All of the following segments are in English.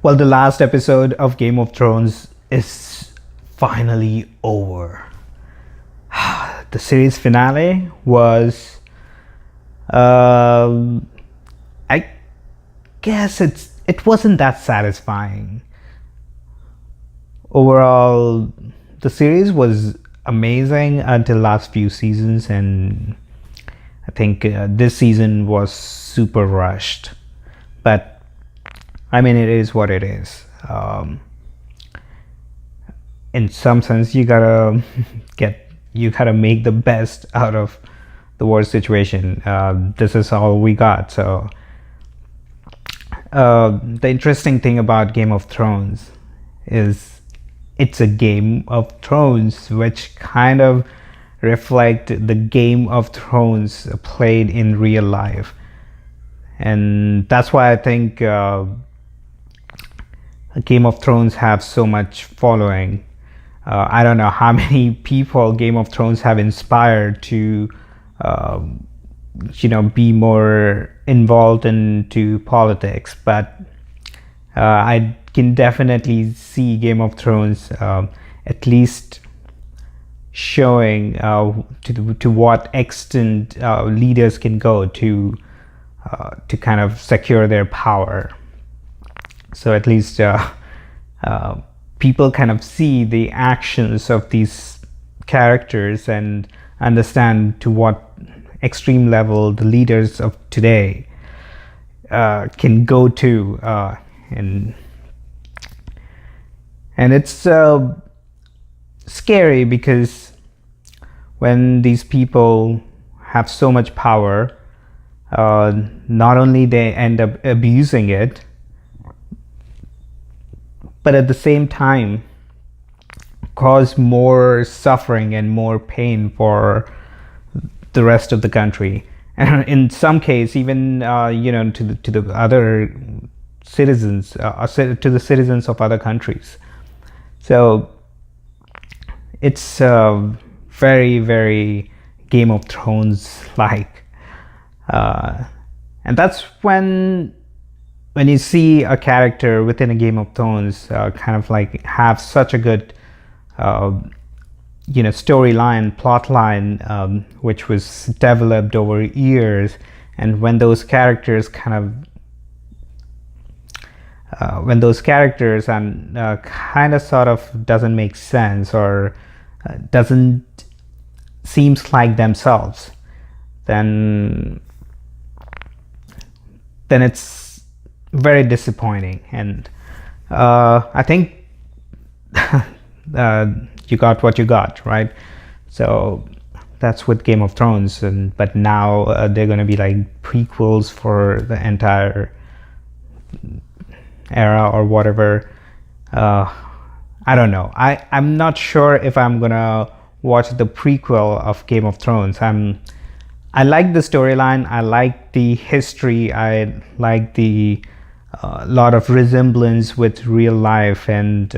Well, the last episode of Game of Thrones is finally over. The series finale was, um, I guess it wasn't that satisfying. Overall, the series was amazing until last few seasons, and I think this season was super rushed. But I mean, it is what it is. In some sense, you gotta make the best out of the worst situation. This is all we got. So the interesting thing about Game of Thrones is it's a Game of Thrones, which kind of reflect the Game of Thrones played in real life, and that's why I think Game of Thrones have so much following. I don't know how many people Game of Thrones have inspired to, uh, be more involved into politics. But I can definitely see Game of Thrones at least showing to what extent leaders can go to kind of secure their power. So at least people kind of see the actions of these characters and understand to what extreme level the leaders of today can go to, and it's scary because when these people have so much power, not only they end up abusing it, but at the same time cause more suffering and more pain for the rest of the country, and in some case even to the other citizens, to the citizens of other countries. So it's very, very Game of Thrones like, and that's when you see a character within a Game of Thrones kind of like have such a good storyline, plot line, which was developed over years, and when those characters and kind of sort of doesn't make sense, or doesn't seems like themselves, then it's very disappointing. And I think you got what you got, right? So that's with Game of Thrones, but now they're going to be like prequels for the entire era or whatever. I don't know. I'm not sure if I'm gonna watch the prequel of Game of Thrones. I like the storyline. I like the history. I like the lot of resemblance with real life, and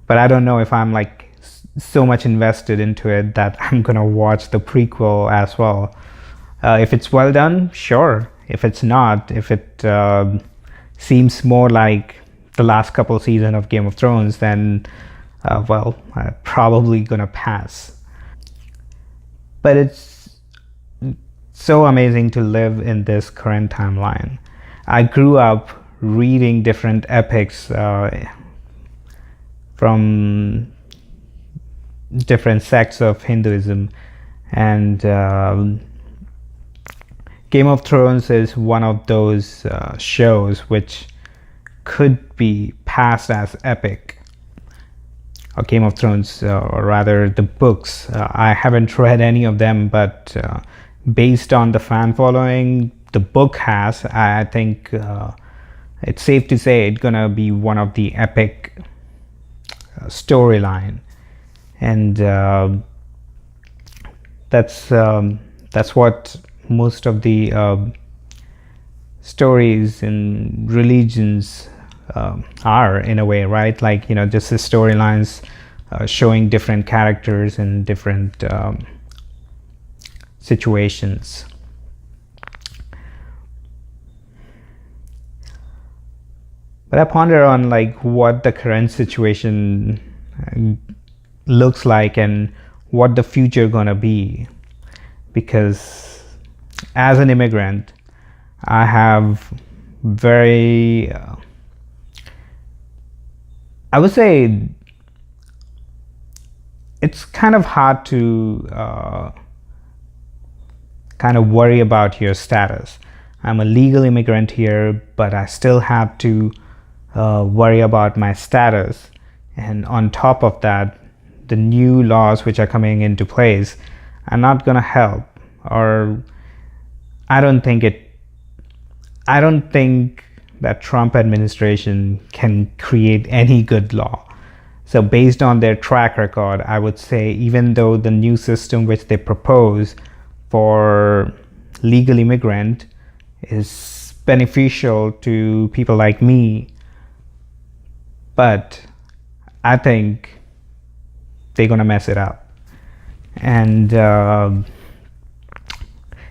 but I don't know if I'm like so much invested into it that I'm gonna watch the prequel as well. If it's well done, sure. If it's not, if it seems more like the last couple seasons of Game of Thrones, then I'm probably gonna pass. But it's so amazing to live in this current timeline. I grew up reading different epics from different sects of Hinduism, and Game of Thrones is one of those shows which could be passed as epic. Or Game of Thrones, or rather the books. I haven't read any of them, but based on the fan following the book has, I think it's safe to say it's gonna be one of the epic storyline, and that's what most of the stories in religions are, in a way, right? Like, just the storylines showing different characters in different situations. But I ponder on like what the current situation looks like and what the future gonna be, because as an immigrant I have very I would say it's kind of hard to kind of worry about your status. I'm a legal immigrant here, but I still have to worry about my status. And on top of that, the new laws which are coming into place are not going to help. Or I don't think that Trump administration can create any good law. So based on their track record, I would say even though the new system which they propose for legal immigrant is beneficial to people like me, but I think they're gonna mess it up. And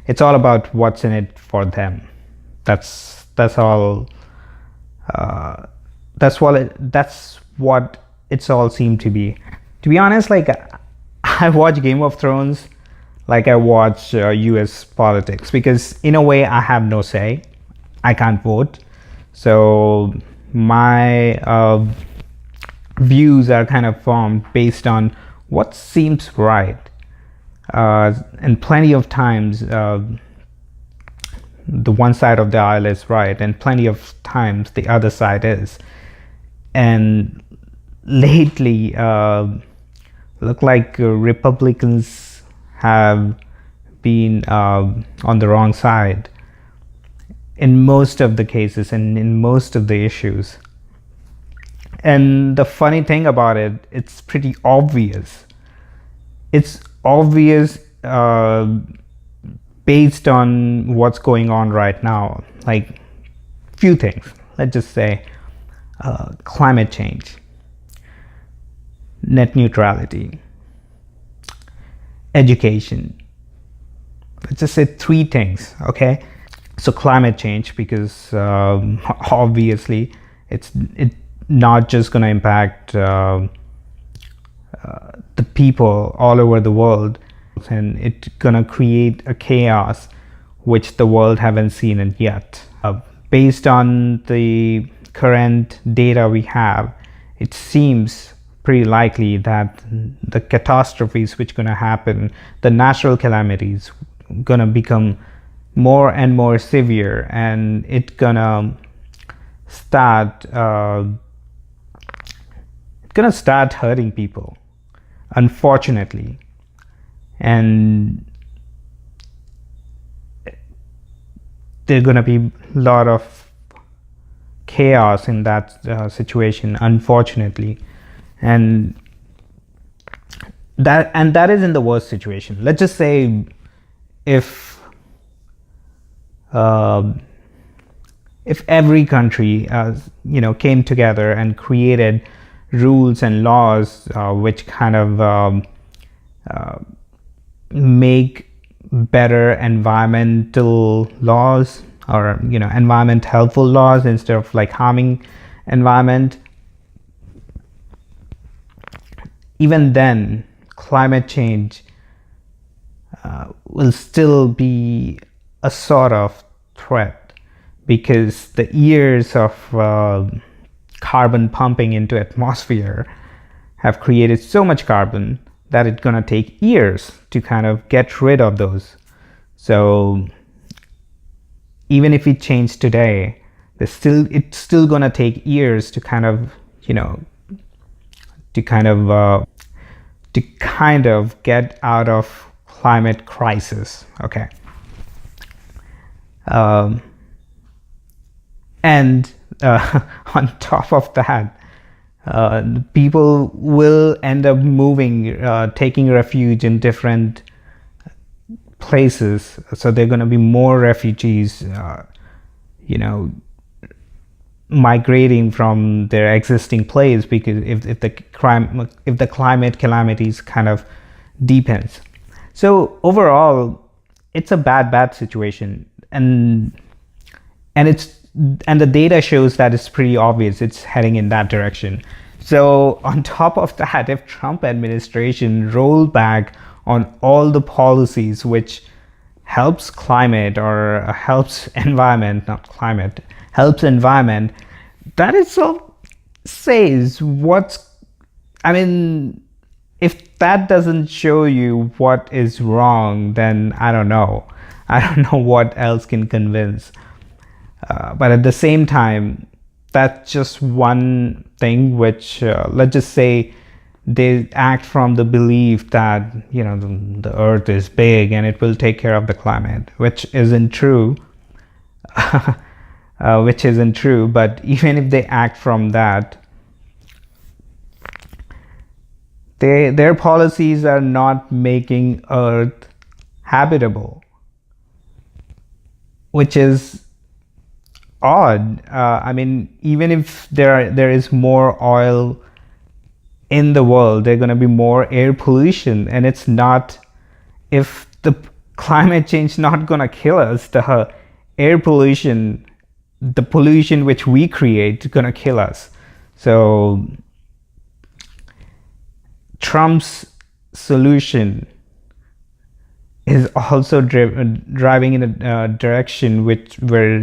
it's all about what's in it for them. That's all. That's what it's all seemed to be. To be honest, like I watch Game of Thrones like I watch US politics, because in a way I have no say. I can't vote. So my views are kind of formed based on what seems right. And plenty of times the one side of the aisle is right, and plenty of times the other side is. And lately, look like Republicans have been on the wrong side in most of the cases and in most of the issues. And the funny thing about it, it's pretty obvious. It's obvious based on what's going on right now. Like, few things. Let's just say climate change, net neutrality, education. Let's just say three things, okay? So climate change, because obviously it's not just going to impact the people all over the world, and it's going to create a chaos which the world haven't seen it yet. Based on the current data we have, it seems pretty likely that the catastrophes which going to happen, the natural calamities, going to become more and more severe, and it's gonna start hurting people, unfortunately. And there's gonna be a lot of chaos in that situation, unfortunately. And that is in the worst situation. Let's just say if every country came together and created rules and laws which kind of make better environmental laws, or environment helpful laws, instead of like harming environment, even then climate change will still be a sort of threat, because the years of carbon pumping into atmosphere have created so much carbon that it's going to take years to kind of get rid of those. So even if it changed today, it's still going to take years to kind of get out of climate crisis. Okay. And on top of that, people will end up moving, taking refuge in different places. So there are going to be more refugees, migrating from their existing place, because if the climate calamities kind of deepens. So overall, it's a bad situation, and it's and the data shows that it's pretty obvious it's heading in that direction. So on top of that, if Trump administration rolled back on all the policies which helps climate or helps environment, not climate, helps environment, that itself says what's, I mean, if that doesn't show you what is wrong, then I don't know. I don't know what else can convince. But at the same time, that's just one thing which, let's just say, they act from the belief that the earth is big and it will take care of the climate, which isn't true. Which isn't true. But even if they act from that, their policies are not making earth habitable, which is odd. I mean, even if there is more oil in the world, there's going to be more air pollution, and it's not, if the climate change not going to kill us, the air pollution, the pollution which we create, is going to kill us. So Trump's solution is also driving in a direction where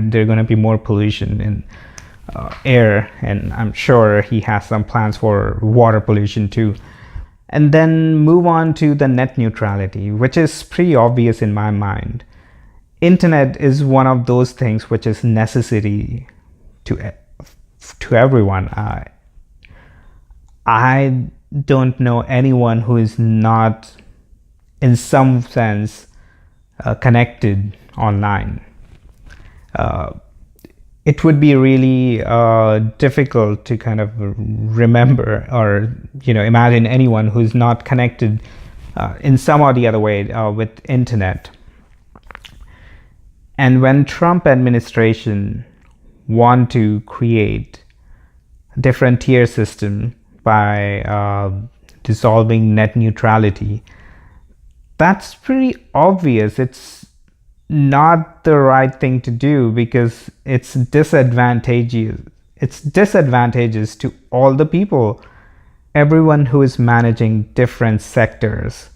there's going to be more pollution in air, and I'm sure he has some plans for water pollution too. And then move on to the net neutrality, which is pretty obvious in my mind. Internet is one of those things which is necessary to everyone. I don't know anyone who is not in some sense connected online. It would be really difficult to kind of remember or imagine anyone who's not connected in some or the other way with internet. And when Trump administration want to create a different tier system by dissolving net neutrality, that's pretty obvious. It's not the right thing to do because it's disadvantageous. It's disadvantageous to all the people, everyone who is managing different sectors.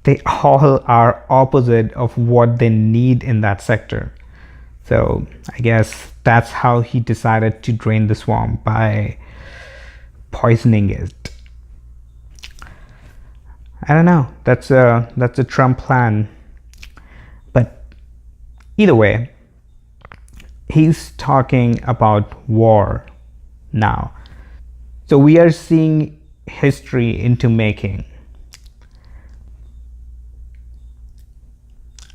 They all are opposite of what they need in that sector. So I guess that's how he decided to drain the swamp, by poisoning it. I don't know. That's a Trump plan. But either way, he's talking about war now. So we are seeing history into making.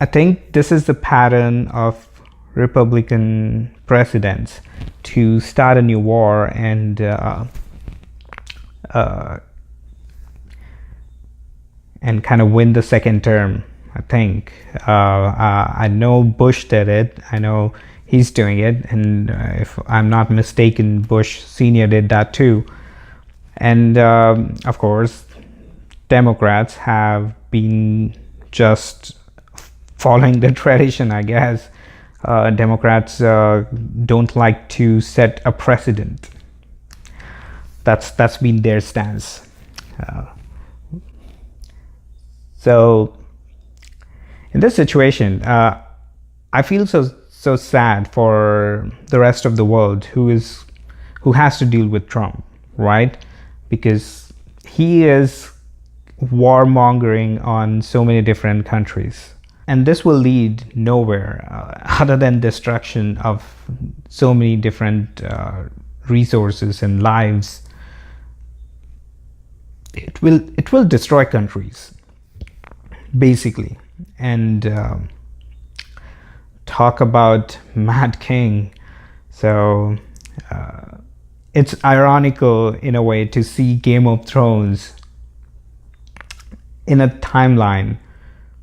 I think this is the pattern of Republican presidents to start a new war and kind of win the second term. I think I know Bush did it. I know he's doing it, and if I'm not mistaken, Bush Senior did that too. And of course, Democrats have been just following the tradition, I guess. Democrats don't like to set a precedent. That's been their stance. So in this situation, I feel so sad for the rest of the world who has to deal with Trump, right? Because he is warmongering on so many different countries. And this will lead nowhere other than destruction of so many different resources and lives. It will destroy countries, basically. And talk about Mad King. So it's ironical in a way to see Game of Thrones in a timeline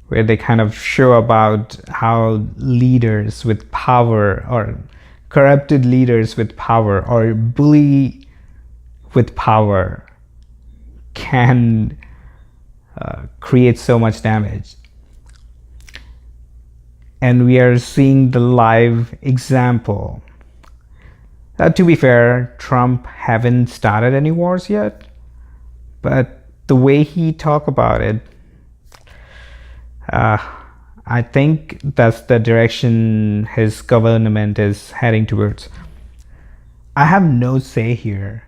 where they kind of show about how leaders with power, or corrupted leaders with power, or bully with power can create so much damage. And we are seeing the live example To be fair, Trump haven't started any wars yet, but the way he talk about it, uh, I think that's the direction his government is heading towards. I have no say here,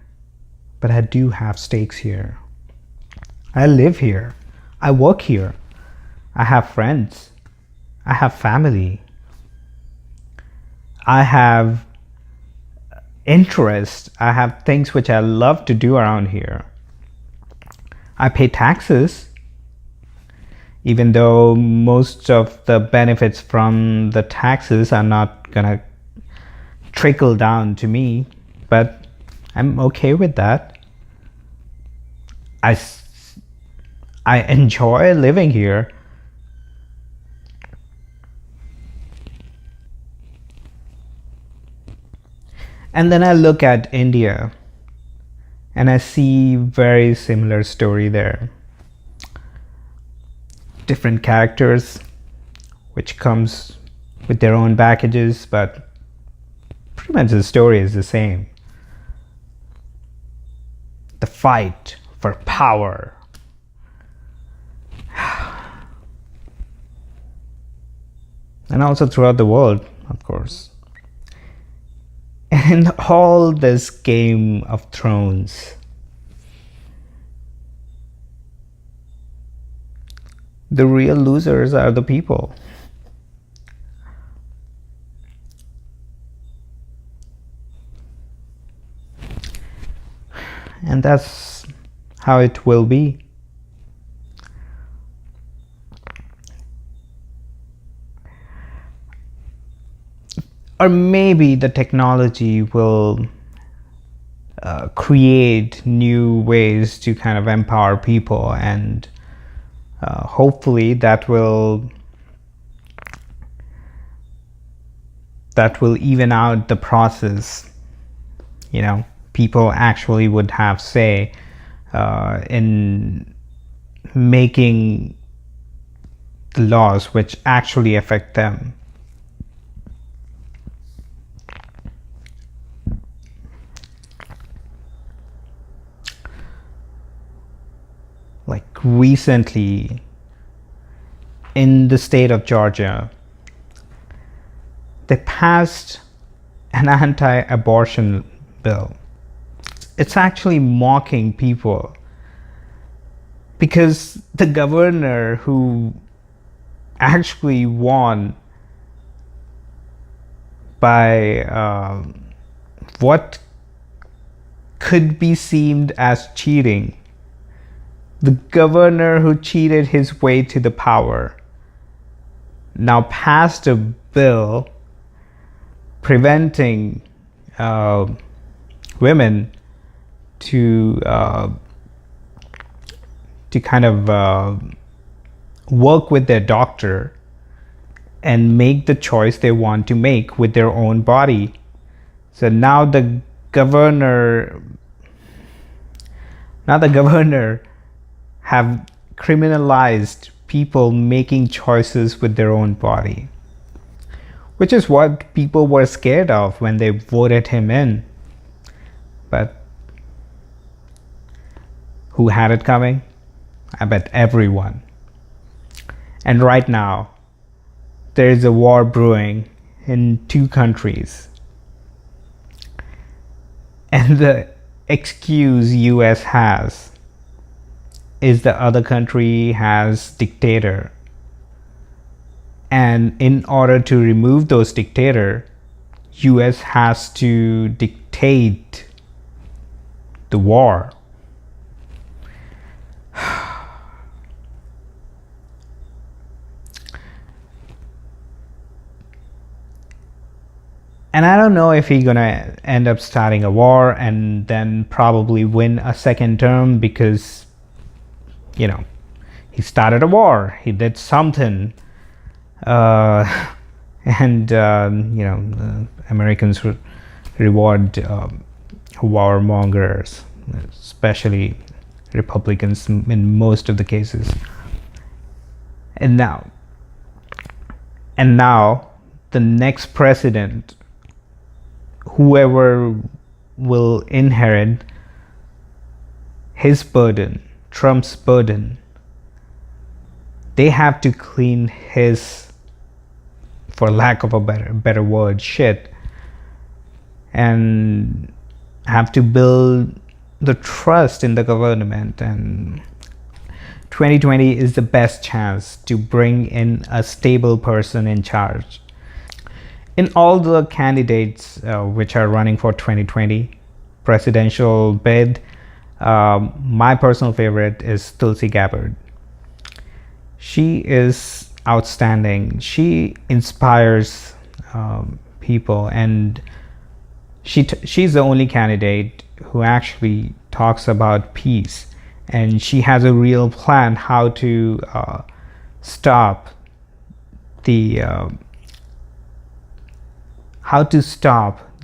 but I do have stakes here. I live here. I work here. I have friends. I have family. I have interest. I have things which I love to do around here. I pay taxes, even though most of the benefits from the taxes are not gonna trickle down to me, but I'm okay with that. I enjoy living here. And then I look at India and I see very similar story there. Different characters which comes with their own packages, but pretty much the story is the same. The fight for power. And also throughout the world, of course. And all this Game of Thrones, the real losers are the people. And that's how it will be. Or maybe the technology will create new ways to kind of empower people, and hopefully that will even out the process. You know, people actually would have say in making the laws which actually affect them. Like recently in the state of Georgia, they passed an anti-abortion bill. It's actually mocking people because the governor who actually won by what could be seen as cheating, the governor who cheated his way to the power, now passed a bill preventing women to kind of work with their doctor and make the choice they want to make with their own body. So now the governor have criminalized people making choices with their own body, which is what people were scared of when they voted him in. But who had it coming? I bet everyone. And right now, there is a war brewing in 2 countries. And the excuse US has is the other country has dictator, and in order to remove those dictator, US has to dictate the war. And I don't know if he's gonna end up starting a war and then probably win a second term, because you know, he started a war, he did something, and you know, Americans reward warmongers, especially Republicans in most of the cases. And now the next president whoever will inherit his burden, Trump's burden, they have to clean his, for lack of a better word, shit, and have to build the trust in the government. And 2020 is the best chance to bring in a stable person in charge. In all the candidates which are running for 2020 presidential bid, my personal favorite is Tulsi Gabbard. She is outstanding. She inspires people, and she's the only candidate who actually talks about peace, and she has a real plan how to stop the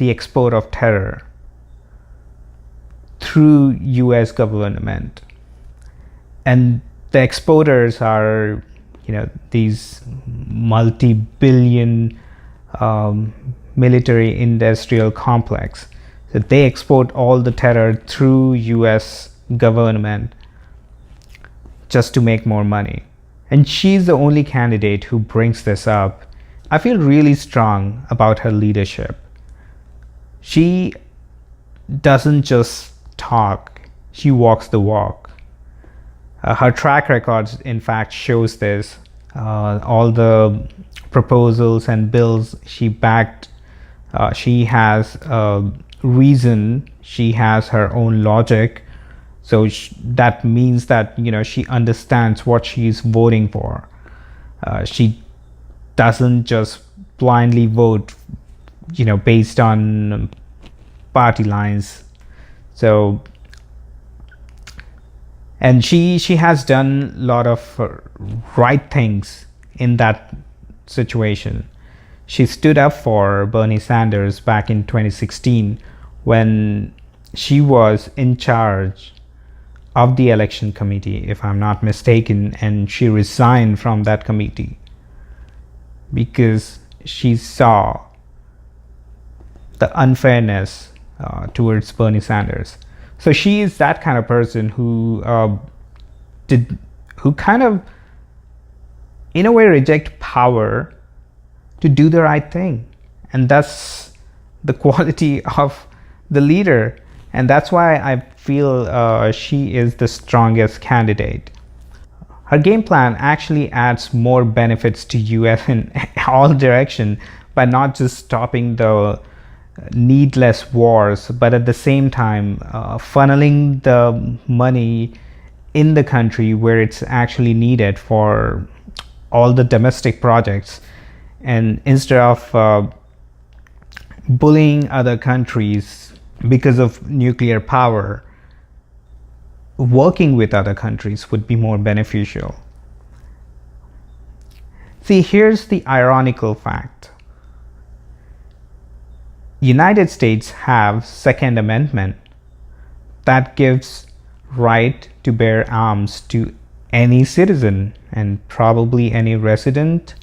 export of terror through US government. And the exporters are, these multi-billion military industrial complex. So they export all the terror through US government just to make more money. And she's the only candidate who brings this up. I feel really strong about her leadership. She doesn't just talk, she walks the walk. Her track record, in fact, shows this. All the proposals and bills she backed, she has a reason, she has her own logic. So that means that, she understands what she's voting for. She doesn't just blindly vote, based on party lines. So, and she has done a lot of right things in that situation. She stood up for Bernie Sanders back in 2016 when she was in charge of the election committee, if I'm not mistaken, and she resigned from that committee because she saw the unfairness towards Bernie Sanders. So she is that kind of person who kind of, in a way, reject power to do the right thing. And that's the quality of the leader. And that's why I feel she is the strongest candidate. Her game plan actually adds more benefits to US in all directions by not just stopping the needless wars, but at the same time funneling the money in the country where it's actually needed for all the domestic projects. And instead of bullying other countries because of nuclear power, working with other countries would be more beneficial. See, here's the ironical fact. United States have Second Amendment that gives right to bear arms to any citizen and probably any resident.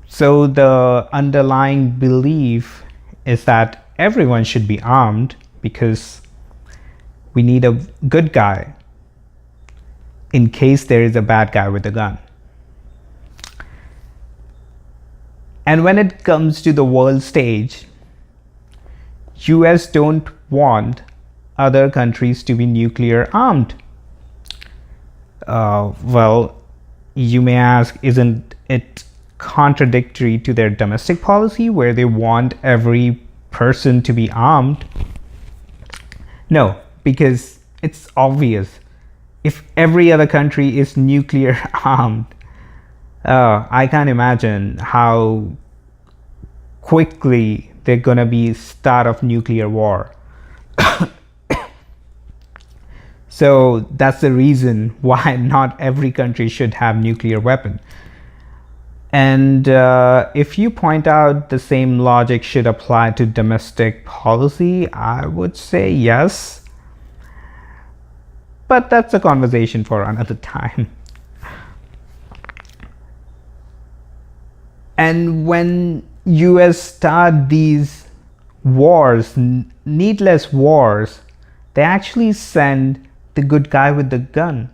So the underlying belief is that everyone should be armed because we need a good guy in case there is a bad guy with a gun. And when it comes to the world stage, US don't want other countries to be nuclear armed. Well, you may ask, isn't it contradictory to their domestic policy where they want every person to be armed? No, because it's obvious. If every other country is nuclear armed, I can't imagine how quickly they're gonna be start of nuclear war. So that's the reason why not every country should have nuclear weapon. And if you point out the same logic should apply to domestic policy, I would say yes. But that's a conversation for another time. And when US start these wars, needless wars, they actually send the good guy with the gun.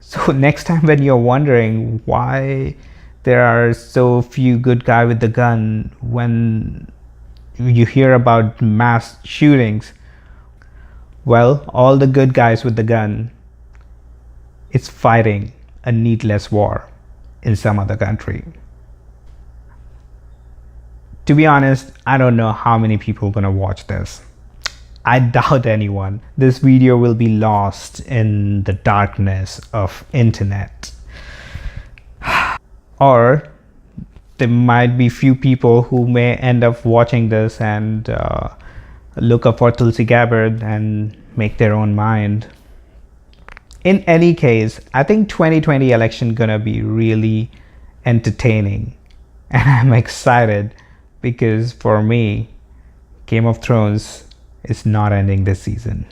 So next time when you're wondering why there are so few good guy with the gun when you hear about mass shootings, well, all the good guys with the gun is fighting a needless war in some other country. To be honest, I don't know how many people are gonna watch this. I doubt anyone. This video will be lost in the darkness of internet. Or there might be few people who may end up watching this and look up for Tulsi Gabbard and make their own mind. In any case, I think 2020 election gonna be really entertaining, and I'm excited because for me, Game of Thrones is not ending this season.